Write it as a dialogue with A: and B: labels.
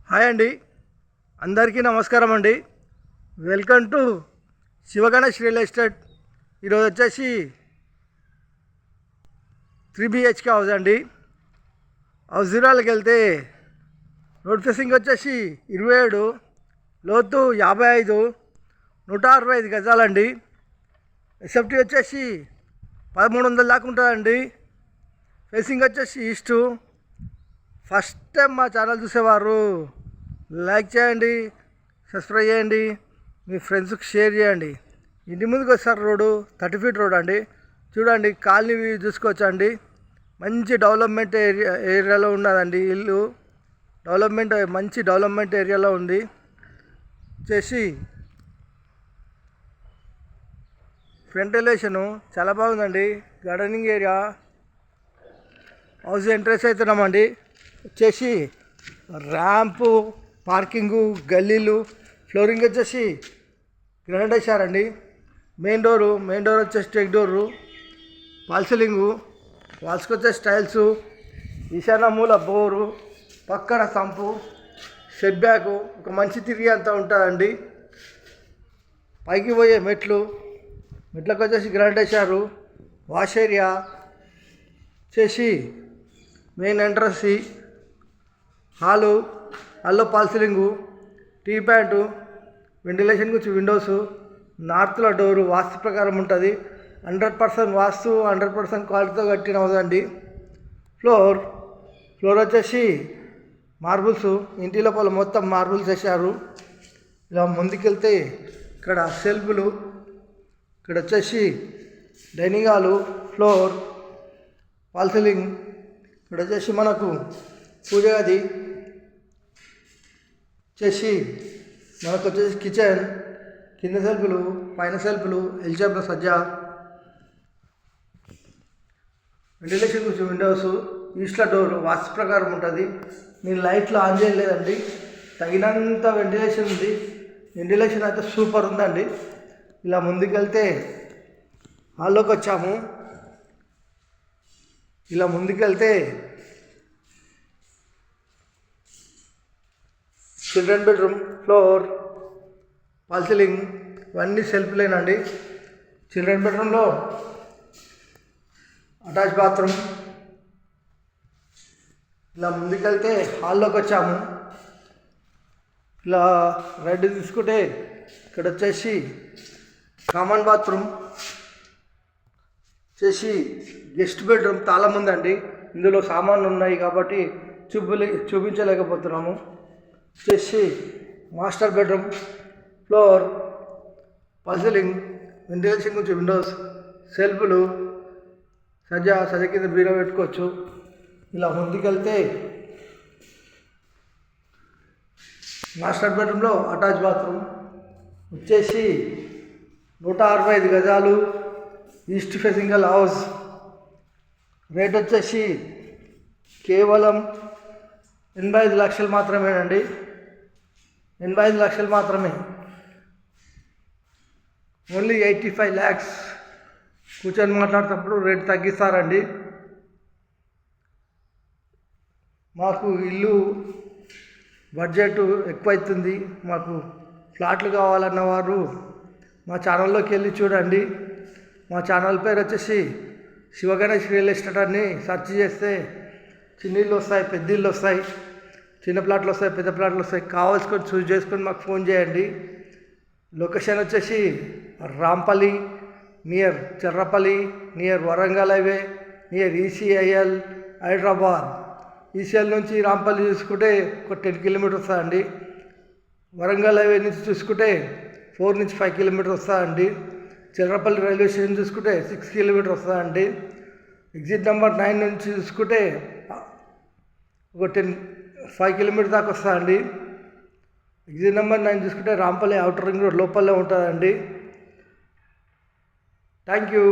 A: Hi అండి, అందరికీ నమస్కారం అండి. Welcome to Sivaganesh real estate. ఈరోజు వచ్చేసి 3 BHK హౌస్ అండి. హౌస్ వివరాలకు వెళ్తే రోడ్ ఫేసింగ్ వచ్చేసి 27, లోతు 55, 165 గజాలండి. ఎస్ఎఫ్టీ వచ్చేసి 1300 దాకా ఉంటుందండి. ఫేసింగ్ వచ్చేసి ఈస్టు. ఫస్ట్ టైం మా ఛానల్ చూసేవారు లైక్ చేయండి, సబ్స్క్రైబ్ చేయండి, మీ ఫ్రెండ్స్కి షేర్ చేయండి. ఇంటి ముందుకు వస్తారు రోడ్డు 30 feet రోడ్ అండి. చూడండి, కాలనీ వ్యూ చూసుకోవచ్చు అండి. మంచి డెవలప్మెంట్ ఏరియాలో ఉన్నదండి ఇల్లు. మంచి డెవలప్మెంట్ ఏరియాలో ఉంది. వచ్చేసి ఫ్రంట్ ఎలివేషను చాలా బాగుందండి. Gardening area. హౌస్ ఎంట్రెన్స్ అవుతున్నామండి. వచ్చేసి ర్యాంపు, పార్కింగు, గల్లీలు, ఫ్లోరింగ్ వచ్చేసి గ్రానైట్ వేశారండి. మెయిన్ డోర్ వచ్చేసి టెక్ డోరు, ఫాల్ సీలింగు, వాల్స్కి వచ్చేసి టైల్సు, ఈశాన్య మూల బోరు, పక్కన సంపు, షెడ్ బ్యాగు, ఒక మంచి తిరిగి అంతా ఉంటుందండి. పైకి పోయే మెట్లకు వచ్చేసి గ్రానైట్ వేశారు. వాష్ ఏరియా వచ్చేసి మెయిన్ ఎంట్రన్స్, హాల్లో ఫాల్ సీలింగు, టీ ప్యాంటు, వెంటిలేషన్ గురించి విండోస్, నార్త్లో డోరు వాస్తు ప్రకారం ఉంటుంది. 100% వాస్తు, 100% క్వాలిటీతో కట్టిన అవుదండి. ఫ్లోర్ వచ్చేసి మార్బుల్స్, ఇంటి లోపల మొత్తం మార్బుల్స్ వేసారు. ఇలా ముందుకెళ్తే ఇక్కడ సెల్ఫ్లు, ఇక్కడ వచ్చేసి dining hall, floor, fall ceiling, ఇక్కడ వచ్చేసి మనకు పూజ గది, వచ్చేసి కిచెన్, కింద సెల్ఫ్లు, పైన సెల్ఫ్లు, ఎల్జాబ్ల సజ్జ, వెంటిలేషన్ గురించి విండోస్, ఈస్ట్లో డోర్ వాస్తు ప్రకారం ఉంటుంది. నేను లైట్లు ఆన్ చేయలేదండి, తగినంత వెంటిలేషన్ ఉంది. వెంటిలేషన్ అయితే సూపర్ ఉందండి. ఇలా ముందుకెళ్తే హాల్లోకి వచ్చాము. ఇలా ముందుకెళ్తే children bedroom, floor, fall ceiling, ఇవన్నీ సెల్ఫ్లేనండి. చిల్డ్రన్ బెడ్రూమ్లో అటాచ్ బాత్రూమ్. ఇలా ముందుకెళ్తే హాల్లోకి వచ్చాము. ఇలా రైట్ తీసుకుంటే ఇక్కడ వచ్చేసి కామన్ బాత్రూమ్, గెస్ట్ బెడ్రూమ్ తాళం ఉందండి. ఇందులో సామాన్లు ఉన్నాయి కాబట్టి చూపించలేకపోతున్నాము. Master bedroom, floor, fall ceiling, ventilation గురించి విండోస్, సెల్ఫ్లు, సజ్జ కింద బీరో పెట్టుకోవచ్చు. ఇలా ముందుకెళ్తే మాస్టర్ బెడ్రూమ్లో అటాచ్ బాత్రూమ్ వచ్చేసి 165 గజాలు, ఈస్ట్ ఫేసింగ్ హౌస్. రేట్ వచ్చేసి కేవలం 85 లక్షలు మాత్రమేనండి. 85 లక్షలు మాత్రమే. Only 85 lakhs. కూర్చొని మాట్లాడేటప్పుడు రేట్ తగ్గిస్తారండి. మాకు ఇల్లు బడ్జెట్ ఎక్కువైతుంది, మాకు ఫ్లాట్లు కావాలన్న వారు మా ఛానల్లోకి వెళ్ళి చూడండి. మా ఛానల్ పేరు వచ్చేసి శివగణేష్ రియల్ ఎస్టేట్ అని సెర్చ్ చేస్తే చిన్న ఇల్లు వస్తాయి, పెద్ద ఇల్లు వస్తాయి, చిన్న ప్లాట్లు వస్తాయి, పెద్ద ప్లాట్లు వస్తాయి. కావాల్సుకొని చూస్ చేసుకొని మాకు ఫోన్ చేయండి. లొకేషన్ వచ్చేసి Rampalli, near Cherrapalli, near Warangal highway, near ECIL Hyderabad. ECIL నుంచి రాంపల్లి చూసుకుంటే ఒక 10 kilometers వస్తుందండి. వరంగల్ హైవే నుంచి చూసుకుంటే 4 నుంచి 5 kilometers వస్తుందండి. చెర్రపల్లి రైల్వే స్టేషన్ చూసుకుంటే 6 kilometers వస్తుందండి. ఎగ్జిట్ నెంబర్ 9 నుంచి చూసుకుంటే ఒక 5 kilometers దాకా వస్తుందండి. ఎగ్జిట్ నెంబర్ 9 చూసుకుంటే రాంపల్లి అవుటర్ రింగ్ రోడ్ లోపలే ఉంటుందండి. Thank you.